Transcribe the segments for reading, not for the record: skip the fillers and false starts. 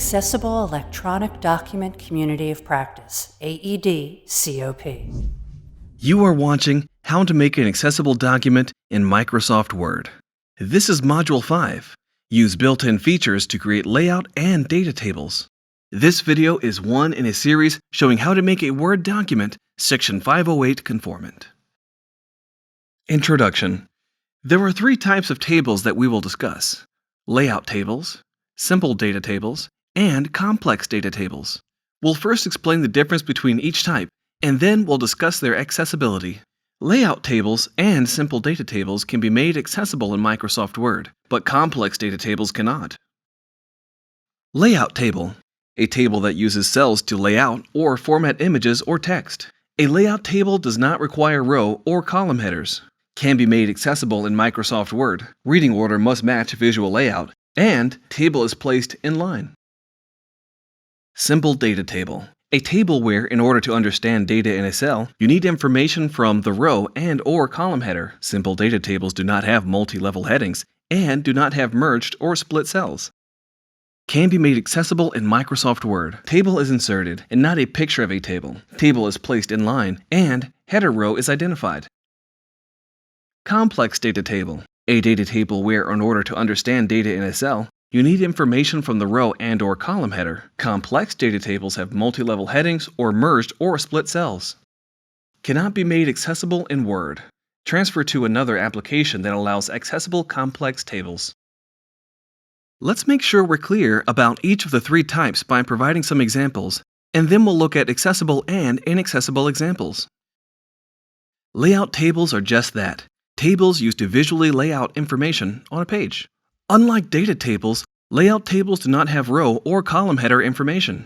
Accessible Electronic Document Community of Practice, AED, CoP. You are watching How to Make an Accessible Document in Microsoft Word. This is Module 5. Use built-in features to create layout and data tables. This video is one in a series showing how to make a Word document Section 508 conformant. Introduction. There are three types of tables that we will discuss: layout tables, simple data tables, and complex data tables. We'll first explain the difference between each type, and then we'll discuss their accessibility. Layout tables and simple data tables can be made accessible in Microsoft Word, but complex data tables cannot. Layout table. A table that uses cells to lay out or format images or text. A layout table does not require row or column headers. Can be made accessible in Microsoft Word. Reading order must match visual layout, and table is placed in line. Simple data table. A table where, in order to understand data in a cell, you need information from the row and/or column header. Simple data tables do not have multi-level headings and do not have merged or split cells. Can be made accessible in Microsoft Word. Table is inserted and not a picture of a table. Table is placed in line and header row is identified. Complex data table. A data table where, in order to understand data in a cell, you need information from the row and/or column header. Complex data tables have multi-level headings or merged or split cells. Cannot be made accessible in Word. Transfer to another application that allows accessible complex tables. Let's make sure we're clear about each of the three types by providing some examples, and then we'll look at accessible and inaccessible examples. Layout tables are just that. Tables used to visually lay out information on a page. Unlike data tables, layout tables do not have row or column header information.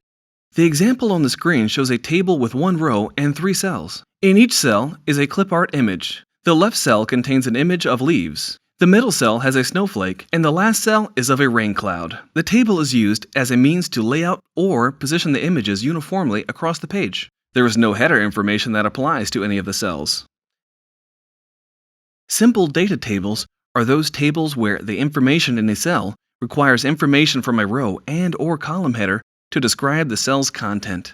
The example on the screen shows a table with one row and three cells. In each cell is a clip art image. The left cell contains an image of leaves. The middle cell has a snowflake, and the last cell is of a rain cloud. The table is used as a means to lay out or position the images uniformly across the page. There is no header information that applies to any of the cells. Simple data tables are those tables where the information in a cell requires information from a row and/or column header to describe the cell's content.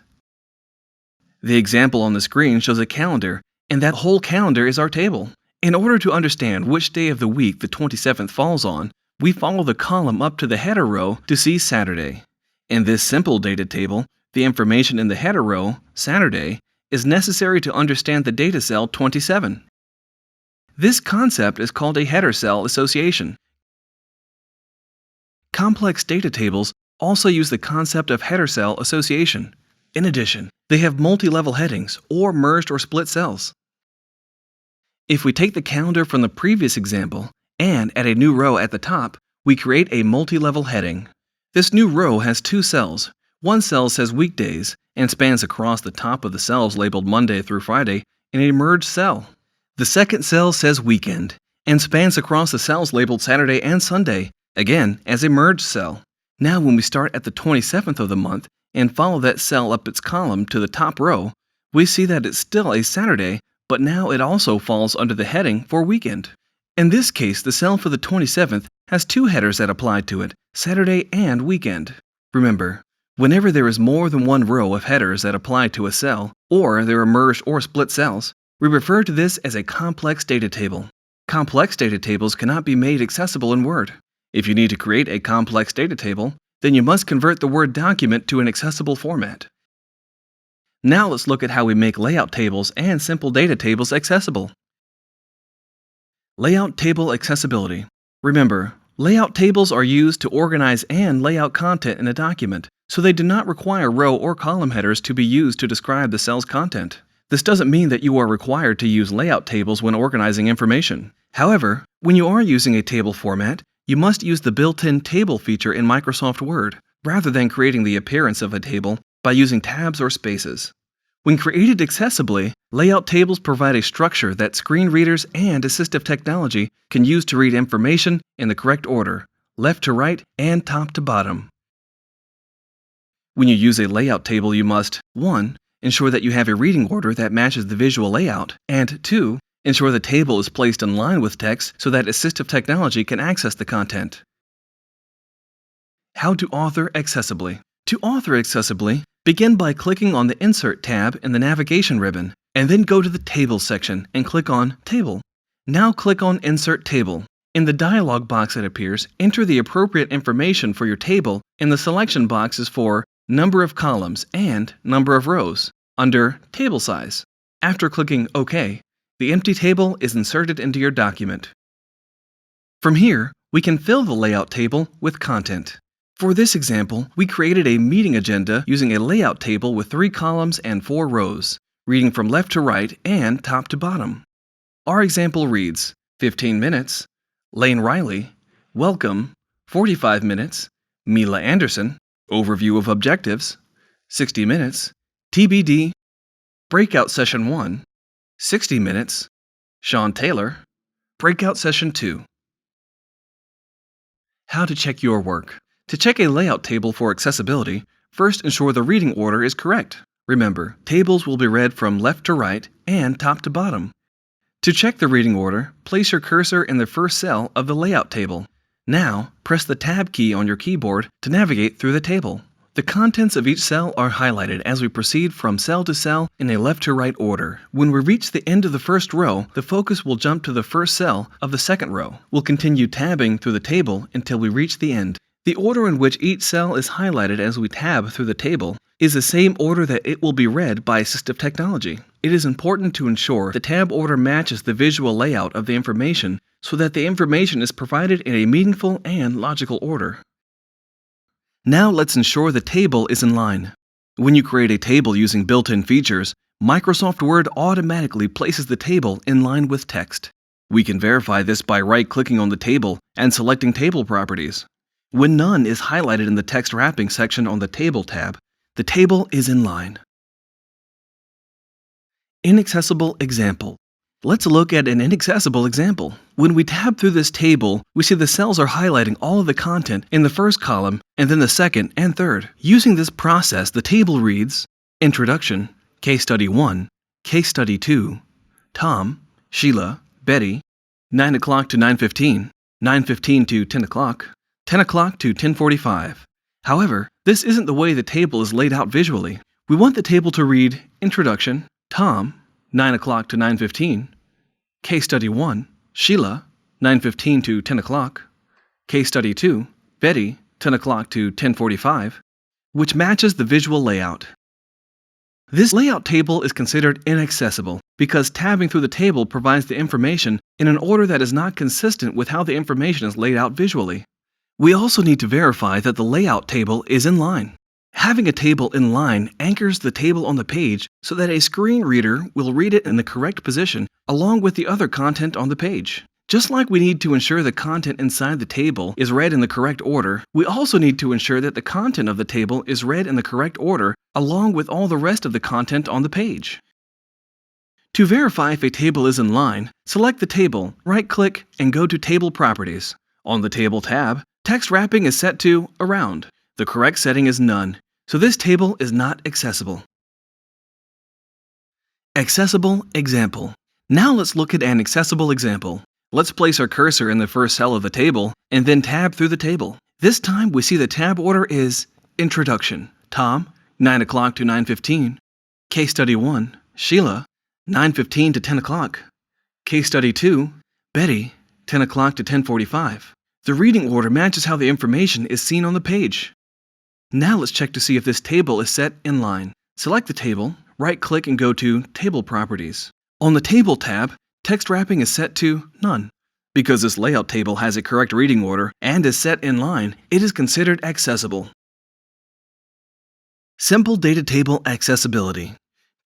The example on the screen shows a calendar, and that whole calendar is our table. In order to understand which day of the week the 27th falls on, we follow the column up to the header row to see Saturday. In this simple data table, the information in the header row, Saturday, is necessary to understand the data cell 27. This concept is called a header cell association. Complex data tables also use the concept of header cell association. In addition, they have multi-level headings or merged or split cells. If we take the calendar from the previous example and add a new row at the top, we create a multi-level heading. This new row has two cells. One cell says weekdays and spans across the top of the cells labeled Monday through Friday in a merged cell. The second cell says weekend and spans across the cells labeled Saturday and Sunday, again as a merged cell. Now when we start at the 27th of the month and follow that cell up its column to the top row, we see that it's still a Saturday, but now it also falls under the heading for weekend. In this case, the cell for the 27th has two headers that apply to it, Saturday and weekend. Remember, whenever there is more than one row of headers that apply to a cell, or there are merged or split cells, we refer to this as a complex data table. Complex data tables cannot be made accessible in Word. If you need to create a complex data table, then you must convert the Word document to an accessible format. Now let's look at how we make layout tables and simple data tables accessible. Layout table accessibility. Remember, layout tables are used to organize and lay out content in a document, so they do not require row or column headers to be used to describe the cell's content. This doesn't mean that you are required to use layout tables when organizing information. However, when you are using a table format, you must use the built-in table feature in Microsoft Word, rather than creating the appearance of a table by using tabs or spaces. When created accessibly, layout tables provide a structure that screen readers and assistive technology can use to read information in the correct order, left to right and top to bottom. When you use a layout table, you must 1. Ensure that you have a reading order that matches the visual layout, and 2. Ensure the table is placed in line with text so that assistive technology can access the content. How to author accessibly. To author accessibly, begin by clicking on the Insert tab in the navigation ribbon, and then go to the Tables section and click on Table. Now click on Insert Table. In the dialog box that appears, enter the appropriate information for your table in the selection boxes for Number of Columns and Number of Rows under Table Size. After clicking OK, the empty table is inserted into your document. From here, we can fill the layout table with content. For this example, we created a meeting agenda using a layout table with 3 columns and 4 rows, reading from left to right and top to bottom. Our example reads, 15 minutes, Lane Riley, welcome, 45 minutes, Mila Anderson, overview of objectives, 60 minutes, TBD, breakout session 1, 60 minutes, Sean Taylor, breakout session 2. How to check your work. To check a layout table for accessibility, first ensure the reading order is correct. Remember, tables will be read from left to right and top to bottom. To check the reading order, place your cursor in the first cell of the layout table. Now, press the Tab key on your keyboard to navigate through the table. The contents of each cell are highlighted as we proceed from cell to cell in a left to right order. When we reach the end of the first row, the focus will jump to the first cell of the second row. We'll continue tabbing through the table until we reach the end. The order in which each cell is highlighted as we tab through the table is the same order that it will be read by assistive technology. It is important to ensure the tab order matches the visual layout of the information so that the information is provided in a meaningful and logical order. Now let's ensure the table is in line. When you create a table using built-in features, Microsoft Word automatically places the table in line with text. We can verify this by right-clicking on the table and selecting Table Properties. When none is highlighted in the text wrapping section on the Table tab, the table is in line. Inaccessible example. Let's look at an inaccessible example. When we tab through this table, we see the cells are highlighting all of the content in the first column and then the second and third. Using this process, the table reads Introduction, Case Study 1, Case Study 2, Tom, Sheila, Betty, 9 o'clock to 9:15, 9:15 to 10 o'clock, 10 o'clock to 10:45. However, this isn't the way the table is laid out visually. We want the table to read Introduction, Tom, 9 o'clock to 9:15, Case Study 1, Sheila, 9:15 to 10 o'clock, Case Study 2, Betty, 10 o'clock to 10:45, which matches the visual layout. This layout table is considered inaccessible because tabbing through the table provides the information in an order that is not consistent with how the information is laid out visually. We also need to verify that the layout table is in line. Having a table in line anchors the table on the page so that a screen reader will read it in the correct position along with the other content on the page. Just like we need to ensure the content inside the table is read in the correct order, we also need to ensure that the content of the table is read in the correct order along with all the rest of the content on the page. To verify if a table is in line, select the table, right-click, and go to Table Properties. On the Table tab, text wrapping is set to Around. The correct setting is None, so this table is not accessible. Accessible example. Now let's look at an accessible example. Let's place our cursor in the first cell of the table and then tab through the table. This time we see the tab order is Introduction, Tom, 9 o'clock to 9:15, Case Study 1, Sheila, 9:15 to 10 o'clock, Case Study 2, Betty, 10 o'clock to 10:45. The reading order matches how the information is seen on the page. Now let's check to see if this table is set in line. Select the table, right-click and go to Table Properties. On the Table tab, text wrapping is set to None. Because this layout table has a correct reading order and is set in line, it is considered accessible. Simple data table accessibility.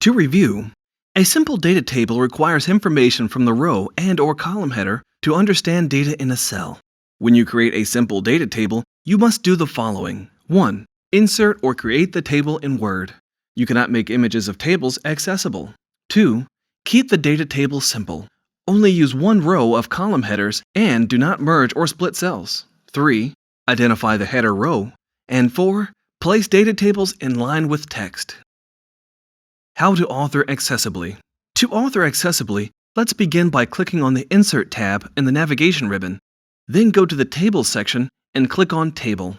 To review, a simple data table requires information from the row and/or column header to understand data in a cell. When you create a simple data table, you must do the following. 1. Insert or create the table in Word. You cannot make images of tables accessible. 2. Keep the data table simple. Only use one row of column headers and do not merge or split cells. 3. Identify the header row. And 4. Place data tables in line with text. How to author accessibly. To author accessibly, let's begin by clicking on the Insert tab in the navigation ribbon. Then go to the Tables section and click on Table.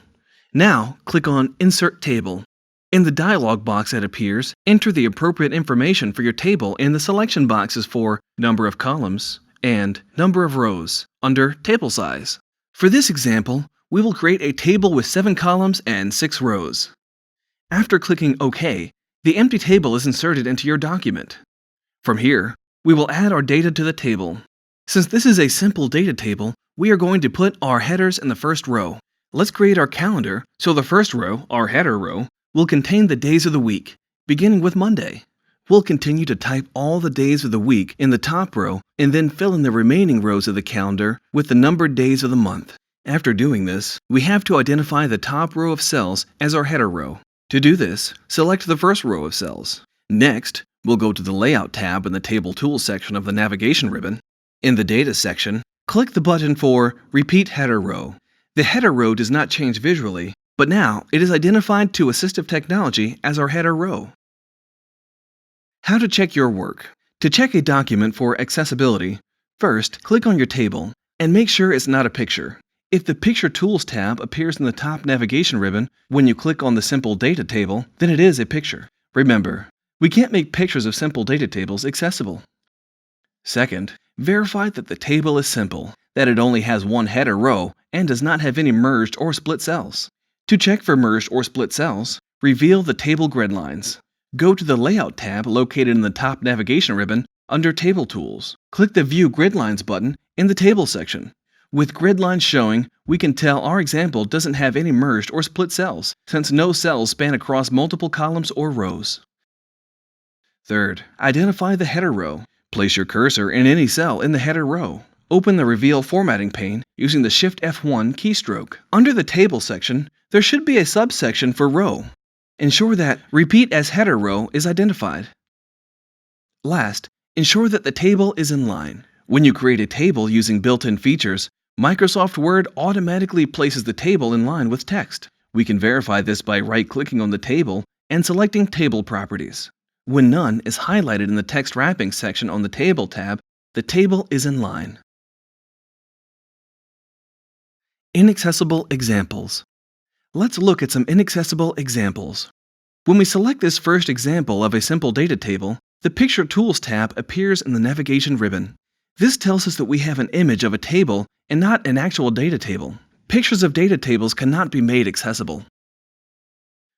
Now, click on Insert Table. In the dialog box that appears, enter the appropriate information for your table in the selection boxes for number of columns and number of rows under Table Size. For this example, we will create a table with 7 columns and 6 rows. After clicking OK, the empty table is inserted into your document. From here, we will add our data to the table. Since this is a simple data table, we are going to put our headers in the first row. Let's create our calendar, so the first row, our header row, will contain the days of the week, beginning with Monday. We'll continue to type all the days of the week in the top row and then fill in the remaining rows of the calendar with the numbered days of the month. After doing this, we have to identify the top row of cells as our header row. To do this, select the first row of cells. Next, we'll go to the Layout tab in the Table Tools section of the navigation ribbon. In the Data section, click the button for Repeat Header Row. The header row does not change visually, but now it is identified to Assistive Technology as our header row. How to check your work. To check a document for accessibility, first click on your table and make sure it's not a picture. If the Picture Tools tab appears in the top navigation ribbon when you click on the Simple Data table, then it is a picture. Remember, we can't make pictures of simple data tables accessible. Second, verify that the table is simple, that it only has one header row and does not have any merged or split cells. To check for merged or split cells, reveal the table grid lines. Go to the Layout tab located in the top navigation ribbon under Table Tools. Click the View Grid Lines button in the Table section. With grid lines showing, we can tell our example doesn't have any merged or split cells, since no cells span across multiple columns or rows. Third, identify the header row. Place your cursor in any cell in the header row. Open the Reveal Formatting pane using the Shift F1 keystroke. Under the Table section, there should be a subsection for Row. Ensure that Repeat as Header Row is identified. Last, ensure that the table is in line. When you create a table using built-in features, Microsoft Word automatically places the table in line with text. We can verify this by right-clicking on the table and selecting Table Properties. When none is highlighted in the text wrapping section on the Table tab, the table is in line. Inaccessible examples. Let's look at some inaccessible examples. When we select this first example of a simple data table, the Picture Tools tab appears in the navigation ribbon. This tells us that we have an image of a table and not an actual data table. Pictures of data tables cannot be made accessible.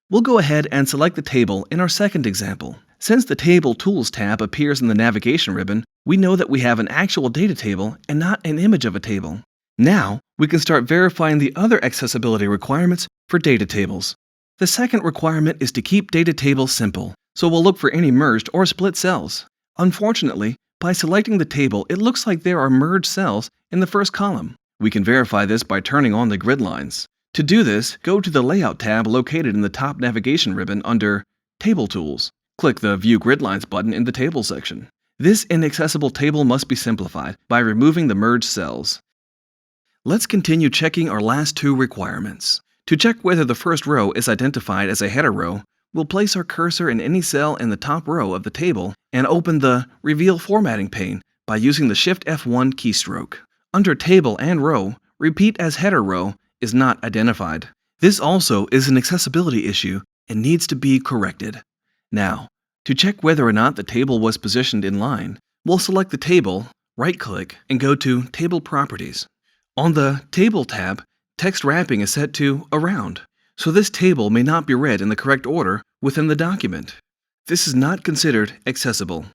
We'll go ahead and select the table in our second example. Since the Table Tools tab appears in the navigation ribbon, we know that we have an actual data table and not an image of a table. Now, we can start verifying the other accessibility requirements for data tables. The second requirement is to keep data tables simple, so we'll look for any merged or split cells. Unfortunately, by selecting the table, it looks like there are merged cells in the first column. We can verify this by turning on the grid lines. To do this, go to the Layout tab located in the top navigation ribbon under Table Tools. Click the View Grid Lines button in the Table section. This inaccessible table must be simplified by removing the merged cells. Let's continue checking our last two requirements. To check whether the first row is identified as a header row, we'll place our cursor in any cell in the top row of the table and open the Reveal Formatting pane by using the Shift F1 keystroke. Under Table and Row, Repeat as Header Row is not identified. This also is an accessibility issue and needs to be corrected. Now, to check whether or not the table was positioned in line, we'll select the table, right-click, and go to Table Properties. On the Table tab, text wrapping is set to Around, so this table may not be read in the correct order within the document. This is not considered accessible.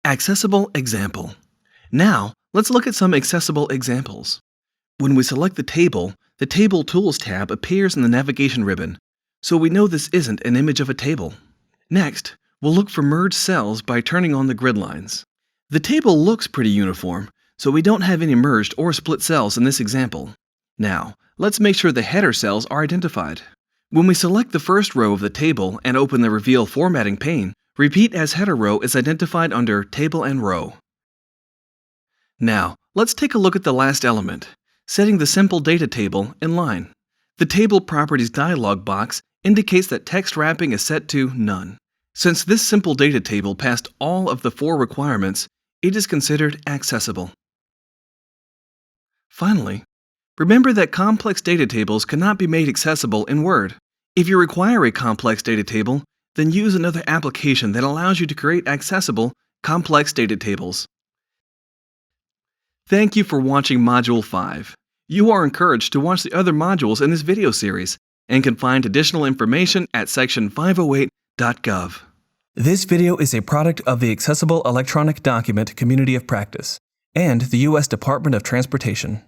Accessible example. Now, let's look at some accessible examples. When we select the Table Tools tab appears in the navigation ribbon, so we know this isn't an image of a table. Next, we'll look for merged cells by turning on the grid lines. The table looks pretty uniform, so we don't have any merged or split cells in this example. Now, let's make sure the header cells are identified. When we select the first row of the table and open the Reveal Formatting pane, Repeat as Header Row is identified under Table and Row. Now, let's take a look at the last element, setting the simple data table in line. The Table Properties dialog box indicates that text wrapping is set to None. Since this simple data table passed all of the 4 requirements, it is considered accessible. Finally, Remember that complex data tables cannot be made accessible in Word. If you require a complex data table, then use another application that allows you to create accessible, complex data tables. Thank you for watching Module 5. You are encouraged to watch the other modules in this video series and can find additional information at section 508.gov. This video is a product of the Accessible Electronic Document Community of Practice and the U.S. Department of Transportation.